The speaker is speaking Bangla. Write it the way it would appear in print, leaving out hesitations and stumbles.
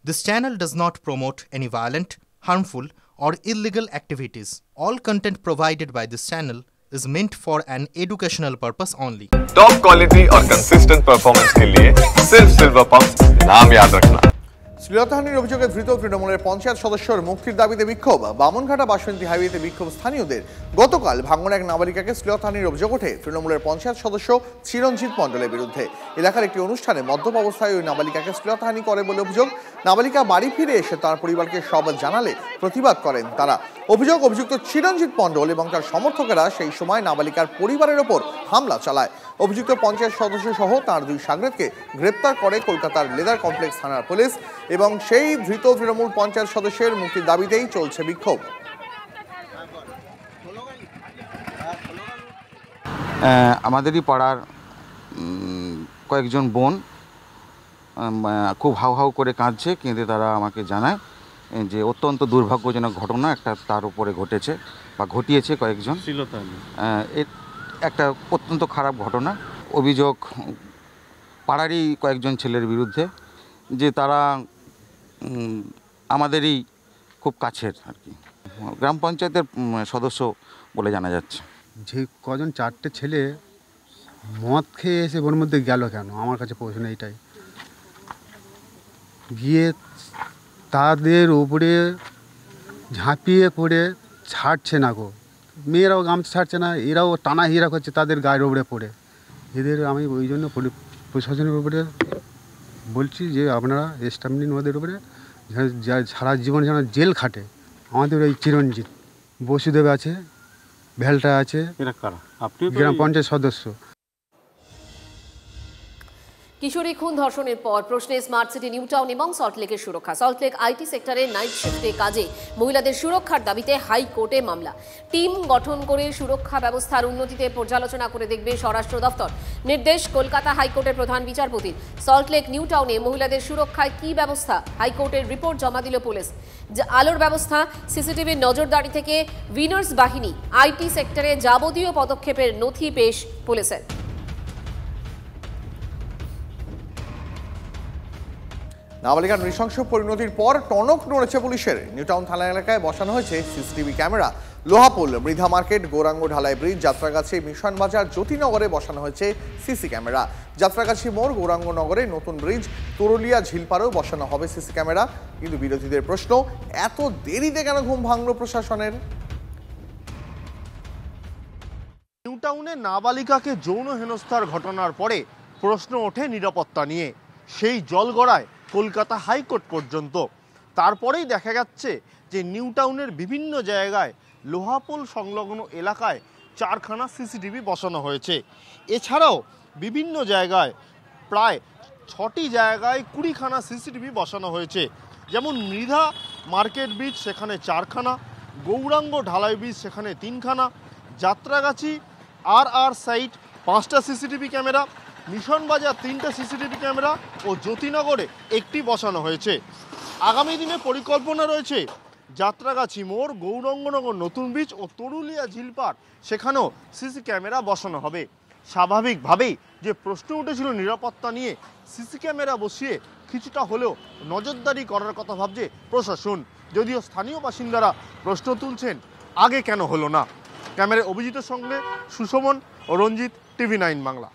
This channel does not promote any violent, harmful, or illegal activities. All content provided by this channel is meant for an educational purpose only. Top quality और कंसिस्टेंट परफॉर्मेंस के लिए सिर्फ सिल्वर पंप्स नाम याद रखना। শ্লীলতাহানির অভিযোগে ধৃত তৃণমূলের পঞ্চায়েত সদস্যর মুক্তির দাবিতে বিক্ষোভ। বামনঘাটা বাসন্তী হাইওয়েতে বিক্ষোভ স্থানীয়দের। গতকাল ভাঙড়ে এক নাবালিকাকে শ্লীলতাহানির অভিযোগ ওঠে তৃণমূলের পঞ্চায়েত সদস্য চিরঞ্জিত মণ্ডলের বিরুদ্ধে। এলাকার একটি অনুষ্ঠানে মদ্যপ অবস্থায় ওই নাবালিকাকে শ্লীলতাহানি করে বলে অভিযোগ। নাবালিকা বাড়ি ফিরে এসে তার পরিবারকে সব জানালে প্রতিবাদ করেন তারা। অভিযুক্ত চিরঞ্জিত মণ্ডল এবং তার সমর্থকেরা সেই সময় নাবালিকার পরিবারের ওপর হামলা চালায়। অভিযুক্ত পঞ্চায়েত সদস্য সহ তার দুই সাগরেদকে গ্রেপ্তার করে কলকাতার লেদার কমপ্লেক্স থানার পুলিশ এবং সেই ধৃত তৃণমূল পঞ্চায়েত সদস্যের মুক্তির দাবিতেই চলছে বিক্ষোভ। আমাদেরই পাড়ার কয়েকজন বোন খুব হাউ হাউ করে কাঁদছে, কেঁদে তারা আমাকে জানায় যে অত্যন্ত দুর্ভাগ্যজনক ঘটনা একটা তার উপরে ঘটেছে বা ঘটিয়েছে কয়েকজন। একটা অত্যন্ত খারাপ ঘটনা। অভিযোগ পাড়ারই কয়েকজন ছেলের বিরুদ্ধে, যে তারা আমাদেরই খুব কাছের আর কি, গ্রাম পঞ্চায়েতের সদস্য বলে জানা যাচ্ছে। যে কজন চারটে ছেলে মদ খেয়ে এসে ওর মধ্যে গেল কেন, আমার কাছে প্রশ্ন এইটাই। গিয়ে তাদের উপরে ঝাঁপিয়ে পড়ে ছাড়ছে না গো, মেয়েরাও গামছা ছাড়ছে না, এরাও টানা হিরা করছে তাদের গায়ের উপরে পড়ে। এদের আমি ওই জন্য প্রশাসনের উপরে বলছি যে আপনারা স্টাম্প নিন ওদের উপরে, সারা জীবন যেন জেল খাটে। আমাদের ওই চিরঞ্জিত বসুদেব আছে, ভেলটা আছে, গ্রাম পঞ্চায়েত সদস্য। কিশোরী খুন ধর্ষণের পর প্রশ্নে স্মার্ট সিটি নিউ টাউন এবং সল্টলেকের সুরক্ষা। সল্টলেক আইটি সেক্টরে নাইট শিফটে কাজে মহিলাদের সুরক্ষার দাবিতে হাইকোর্টে মামলা। টিম গঠন করে সুরক্ষা ব্যবস্থার উন্নতিতে পর্যালোচনা করে দেখবে স্বরাষ্ট্র দফতর। নির্দেশ কলকাতা হাইকোর্টের প্রধান বিচারপতির। সল্টলেক নিউ টাউনে মহিলাদের সুরক্ষায় কী ব্যবস্থা, হাইকোর্টের রিপোর্ট জমা দিল পুলিশ। আলোর ব্যবস্থা, সিসিটিভির নজরদারি থেকে উইনার্স বাহিনী, আইটি সেক্টরে যাবতীয় পদক্ষেপের নথি পেশ পুলিশের। নাবালিকার নৃশংস পরিণতির পর টনক নড়েছে পুলিশের। নিউটাউন থানা এলাকায় বসানো হয়েছে CCTV camera. Lohapul, Mridha market, Gouranga ঢালাই ব্রিজ, যাত্রাগাছি, মিশন বাজার, জ্যোতিনগরে বসানো হয়েছে সিসি ক্যামেরা। যাত্রাগাছি মোড়, গৌরাঙ্গ নগরে নতুন ব্রিজ, তরুলিয়া ঝিলপাড়েও বসানো হবে সিসি ক্যামেরা। কিন্তু বিরোধীদের প্রশ্ন, এত দেরিতে কেন ঘুম ভাঙল প্রশাসনের? নিউটাউনে নাবালিকাকে যৌন হেনস্থার ঘটনার পরে প্রশ্ন ওঠে নিরাপত্তা নিয়ে। সেই জল গড়ায় কলকাতা হাইকোর্ট পর্যন্ত। তারপরেই দেখা যাচ্ছে যে নিউটাউনের বিভিন্ন জায়গায় লোহাপোল সংলগ্ন এলাকায় 4খানা সিসিটিভি বসানো হয়েছে। এছাড়াও বিভিন্ন জায়গায় প্রায় 6টি জায়গায় 20খানা সিসিটিভি বসানো হয়েছে। যেমন মৃধা মার্কেট ব্রিজ, সেখানে 4খানা, গৌরাঙ্গ ঢালাই ব্রিজ, সেখানে 3খানা, যাত্রাগাছি আর সাইট 5টা সিসিটিভি ক্যামেরা, মিশন বাজার 3টা সিসিটিভি ক্যামেরা ও জ্যোতিনগরে 1টি বসানো হয়েছে। আগামী দিনে পরিকল্পনা রয়েছে যাত্রাগাছি মোড়, গৌরাঙ্গনগর নতুন ব্রিজ ও তরুলিয়া ঝিলপাড়, সেখানেও সিসি ক্যামেরা বসানো হবে। স্বাভাবিকভাবেই যে প্রশ্ন উঠেছিল নিরাপত্তা নিয়ে, সিসি ক্যামেরা বসিয়ে কিছুটা হলেও নজরদারি করার কথা ভাবছে প্রশাসন। যদিও স্থানীয় বাসিন্দারা প্রশ্ন তুলছেন, আগে কেন হলো না। ক্যামেরায় অভিজিতের সঙ্গে সুশমন ও রঞ্জিত, টিভি9 বাংলা।